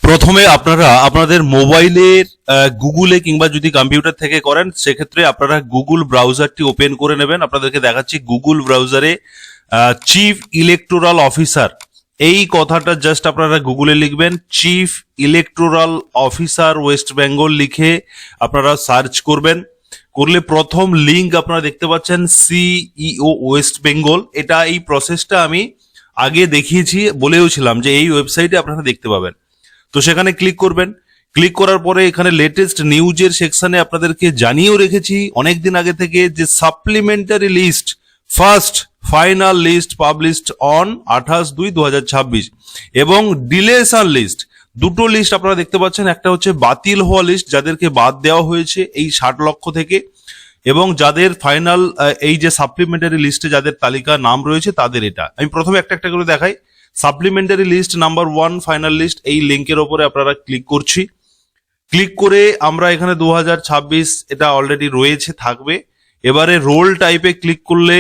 প্রথমে আপনারা আপনাদের মোবাইলের গুগলে কিংবা যদি কম্পিউটার থেকে করেন সেক্ষেত্রে আপনারা গুগল ব্রাউজারটি ওপেন করে নেবেন। আপনাদেরকে দেখাচ্ছি গুগল ব্রাউজারে চিফ ইলেকটোরাল অফিসার এই কথাটা জাস্ট আপনারা গুগলে লিখবেন, chief electoral officer West Bengal লিখে আপনারা সার্চ করবেন। করলে প্রথম লিঙ্ক আপনারা দেখতে পাচ্ছেন সিইও ওয়েস্ট বেঙ্গল। এই প্রসেসটা আমি আগে দেখিয়েছি, বলেওছিলাম যে এই ওয়েবসাইটে আপনারা দেখতে পাবেন। তো সেখানে ক্লিক করবেন। ক্লিক করার পরে এখানে লেটেস্ট নিউজের সেকশনে আপনাদেরকে জানিয়েও রেখেছি অনেকদিন আগে থেকে যে supplementary list first final list published on 28/2/2026 এবং ডিলেশন লিস্ট, দুটো লিস্ট আপনারা দেখতে পাচ্ছেন। একটা হচ্ছে বাতিল হওয়া লিস্ট, যাদেরকে বাদ দেওয়া হয়েছে এই 60 লক্ষ থেকে, এবং যাদের ফাইনাল এই যে সাপ্লিমেন্টারি লিস্টে যাদের তালিকা নাম রয়েছে তাদের। এটা আমি প্রথমে একটা একটা করে দেখাই। Supplementary list number 1 final list, এই লিঙ্কের ওপরে আপনারা ক্লিক করছি। ক্লিক করে আমরা এখানে 2026 এটা অলরেডি রয়েছে, থাকবে। এবারে রোল টাইপে ক্লিক করলে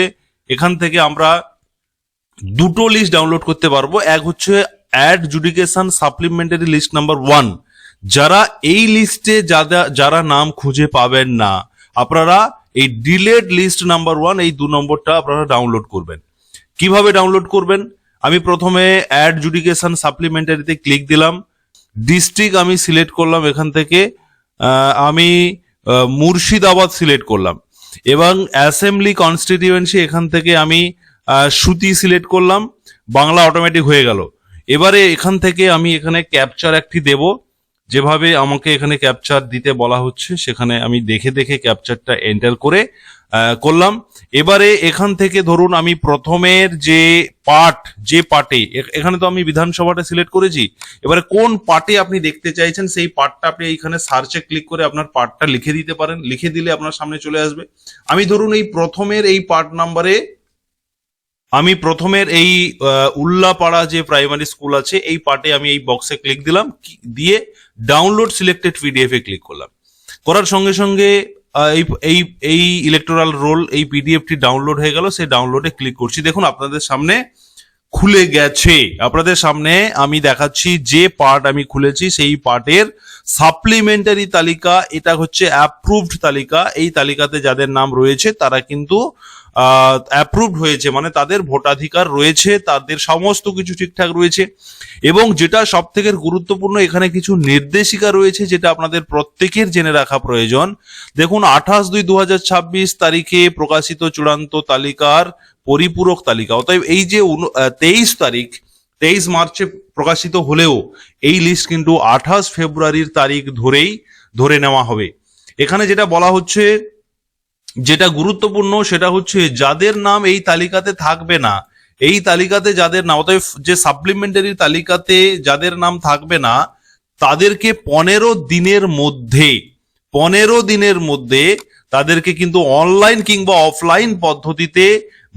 এখান থেকে আমরা দুটো লিস্ট ডাউনলোড করতে পারবো। এক হচ্ছে অ্যাড জুডিকেশন সাপ্লিমেন্টারি লিস্ট নাম্বার 1, যারা এই লিস্টে যারা নাম খুঁজে পাবেন না, আপনারা এই ডিলেড লিস্ট নাম্বার 1 এই 2 নম্বরটা আপনারা ডাউনলোড করবেন। কিভাবে ডাউনলোড করবেন? আমি প্রথমে অ্যাড জুডিকেশন সাপ্লিমেন্টারিতে ক্লিক দিলাম। ডিস্ট্রিক্ট আমি সিলেক্ট করলাম, এখান থেকে আমি মুর্শিদাবাদ সিলেক্ট করলাম, এবং অ্যাসেম্বলি কনস্টিটিউয়েন্সি এখান থেকে আমি সুতি সিলেক্ট করলাম। বাংলা অটোমেটিক হয়ে গেল। এবারে এখান থেকে আমি এখানে ক্যাপচার একটি দেব, যেভাবে আমাকে এখানে ক্যাপচার দিতে বলা হচ্ছে সেখানে আমি দেখে দেখে ক্যাপচারটা এন্টার করে করলাম। এবারে এখান থেকে ধরুন আমি প্রথমের যে পার্টে এখানে তো আমি বিধানসভাটা সিলেক্ট করেছি, এবারে কোন পার্টে আপনি দেখতে চাইছেন সেই পার্টটা আপনি এইখানে সার্চে ক্লিক করে আপনার পার্টটা লিখে দিতে পারেন। লিখে দিলে আপনার সামনে চলে আসবে। আমি ধরুন এই প্রথমের এই পার্ট নাম্বারে আমি প্রথমের এই উল্লাপাড়া যে প্রাইমারি স্কুল আছে এই পার্টে আমি এই বক্সে ক্লিক দিলাম, দিয়ে ডাউনলোড সিলেক্টেড পিডিএফ এ ক্লিক করলাম। করার সঙ্গে সঙ্গে এই এই ইলেকটোরাল রোল এই পিডিএফটি ডাউনলোড হয়ে গেল। সেই ডাউনলোডে ক্লিক করছি, দেখুন আপনাদের সামনে খুলে গেছে। আপনাদের সামনে আমি দেখাচ্ছি যে পার্ট আমি খুলেছি সেই পার্টের সাপ্লিমেন্টারি তালিকা। এটা হচ্ছে অ্যাপ্রুভড তালিকা। এই তালিকাতে যাদের নাম রয়েছে তারা কিন্তু অ্যাপ্রুভড হয়েছে, মানে তাদের ভোটাধিকার রয়েছে, তাদের সমস্ত কিছু ঠিকঠাক রয়েছে। এবং যেটা সব থেকে গুরুত্বপূর্ণ, এখানে কিছু নির্দেশিকা রয়েছে যেটা আপনাদের প্রত্যেকের জেনে রাখা প্রয়োজন। দেখুন 28/2/2026 তারিখে প্রকাশিত চূড়ান্ত তালিকার পরিপূরক তালিকা। অতএব এই যে 23 মার্চে প্রকাশিত হলেও এই লিস্ট কিন্তু 28 ফেব্রুয়ারির তারিখ ধরে নেওয়া হবে। এখানে যেটা বলা হচ্ছে, যেটা গুরুত্বপূর্ণ সেটা হচ্ছে যাদের নাম এই তালিকাতে থাকবে না, এই তালিকাতে যাদের নাম, অতএব যে সাপ্লিমেন্টারি তালিকাতে যাদের নাম থাকবে না তাদেরকে 15 দিনের মধ্যে তাদেরকে কিন্তু অনলাইন কিংবা অফলাইন পদ্ধতিতে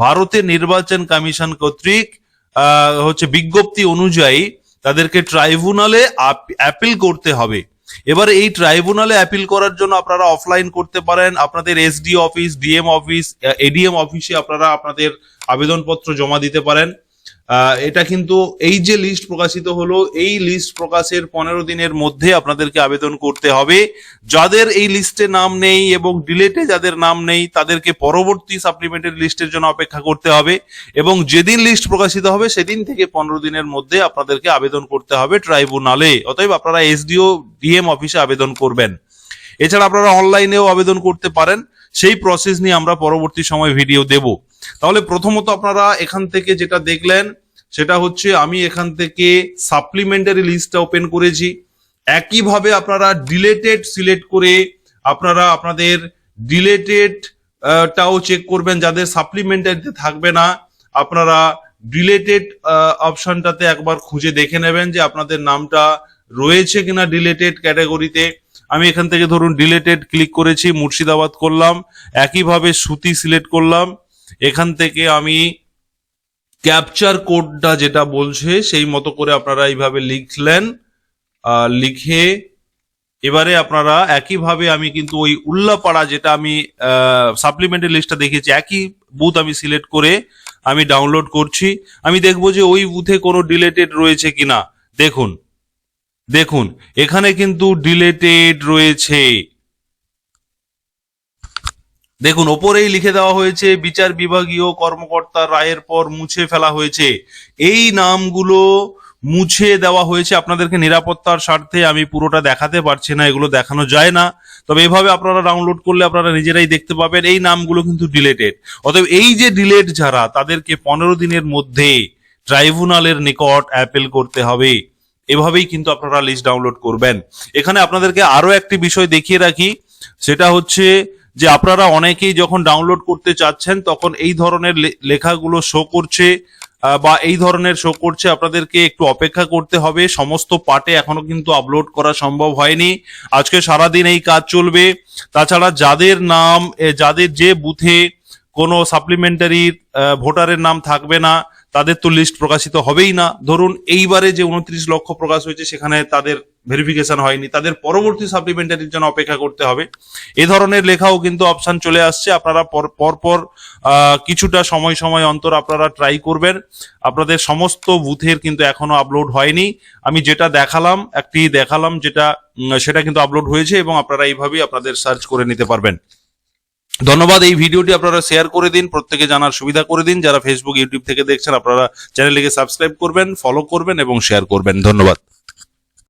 ভারতের নির্বাচন কমিশন কর্তৃক বিজ্ঞপ্তি অনুযায়ী তাদেরকে ট্রাইব্যুনালে অ্যাপিল করতে হবে। এবারে এই ট্রাইব্যুনালে অ্যাপিল করার জন্য আপনারা অফলাইন করতে পারেন, আপনাদের SD office, DM office, ADM অফিসে আপনারা আপনাদের আবেদনপত্র জমা দিতে পারেন। এটা কিন্তু এই যে লিস্ট প্রকাশিত হলো এই লিস্ট প্রকাশের 15 দিনের মধ্যে আপনাদেরকে আবেদন করতে হবে। যাদের এই লিস্টে নাম নেই এবং ডিলেটে যাদের নাম নেই তাদেরকে পরবর্তী সাপ্লিমেন্টারি লিস্টের জন্য অপেক্ষা করতে হবে, এবং যেদিন লিস্ট প্রকাশিত হবে সেদিন থেকে 15 দিনের মধ্যে আপনাদেরকে আবেদন করতে হবে ট্রাইব্যুনালে। অতএব আপনারা এসডিও ডিএম অফিসে আবেদন করবেন। এছাড়া আপনারা অনলাইনেও আবেদন করতে পারেন, সেই প্রসেস নিয়ে আমরা পরবর্তী সময় ভিডিও দেব। তাহলে প্রথমত আপনারা এখান থেকে যেটা দেখলেন সেটা হচ্ছে আমি এখান থেকে সাপ্লিমেন্টারি লিস্টটা ওপেন করেছি। একইভাবে আপনারা ডিলেটেড সিলেক্ট করে আপনারা আপনাদের ডিলেটেড টাও চেক করবেন। যাদের সাপ্লিমেন্টারিতে থাকবে না আপনারা ডিলেটেড অপশনটাতে একবার খুঁজে দেখে নেবেন যে আপনাদের নামটা রয়েছে কিনা ডিলেটেড ক্যাটাগরিতে। আমি এখান থেকে ধরুন ডিলেটেড ক্লিক করেছি, মুর্শিদাবাদ করলাম। একইভাবে সুতি সিলেক্ট করলাম। এখান থেকে আমি ক্যাপচার কোডটা যেটা বলছে সেই মতো করে আপনারা এইভাবে লিখলেন। লিখে এবারে আপনারা একইভাবে আমি কিন্তু ওই উল্লাপাড়া যেটা আমি সাপ্লিমেন্টারি লিস্টটা দেখেছি একই বুথ আমি সিলেক্ট করে আমি ডাউনলোড করছি। আমি দেখবো যে ওই বুথে কোনো ডিলেটেড রয়েছে কিনা। দেখুন দেখুন এখানে কিন্তু ডিলেটেড রয়েছে। দেখুন ওপরেই লিখে দেওয়া হয়েছে বিচার বিভাগীয় কর্মকর্তার রায়ের পর মুছে ফেলা হয়েছে। এই নামগুলো মুছে দেওয়া হয়েছে। আপনাদেরকে নিরাপত্তার স্বার্থে আমি পুরোটা দেখাতে পারছি না, এগুলো দেখানো যায় না, তবে এভাবে আপনারা ডাউনলোড করলে আপনারা নিজেরাই দেখতে পাবেন এই নামগুলো কিন্তু ডিলেটেড। অতএব এই যে ডিলেট যারা, তাদেরকে 15 দিনের মধ্যে ট্রাইব্যুনালের নিকট অ্যাপিল করতে হবে। এভাবেই কিন্তু আপনারা লিস্ট ডাউনলোড করবেন। এখানে আপনাদেরকে আরো একটি বিষয় দেখিয়ে রাখি, সেটা হচ্ছে যে আপনারা অনেকেই যখন ডাউনলোড করতে চাচ্ছেন তখন এই ধরনের লেখাগুলো শো করছে বা এই ধরনের শো করছে, আপনাদেরকে একটু অপেক্ষা করতে হবে। সমস্ত পার্টে এখনো কিন্তু আপলোড করা সম্ভব হয়নি, আজকে সারাদিন এই কাজ চলবে। তাছাড়া যাদের নাম, যাদের যে বুথে কোনো সাপ্লিমেন্টারি ভোটারের নাম থাকবে না, তাদের তো লিস্ট প্রকাশিত হবেই না। ধরুন এইবারে যে 29 লক্ষ প্রকাশ হয়েছে সেখানে তাদের ভেরিফিকেশন হয়নি, তাদের পরবর্তী সাপ্লিমেন্টারির জন্য অপেক্ষা করতে হবে। এ ধরনের লেখাও কিন্তু অপশন চলে আসছে। আপনারা পরপর কিছুটা সময় সময় অন্তর আপনারা ট্রাই করবেন। আপনাদের সমস্ত বুথের কিন্তু এখনো আপলোড হয়নি। আমি যেটা দেখালাম যেটা সেটা কিন্তু আপলোড হয়েছে এবং আপনারা এইভাবেই আপনাদের সার্চ করে নিতে পারবেন। ধন্যবাদ। এই ভিডিওটি আপনারা শেয়ার করে দিন, প্রত্যেকে জানার সুবিধা করে দিন। যারা ফেসবুক ইউটিউব থেকে দেখছেন আপনারা চ্যানেলটিকে সাবস্ক্রাইব করবেন, ফলো করবেন এবং শেয়ার করবেন। ধন্যবাদ।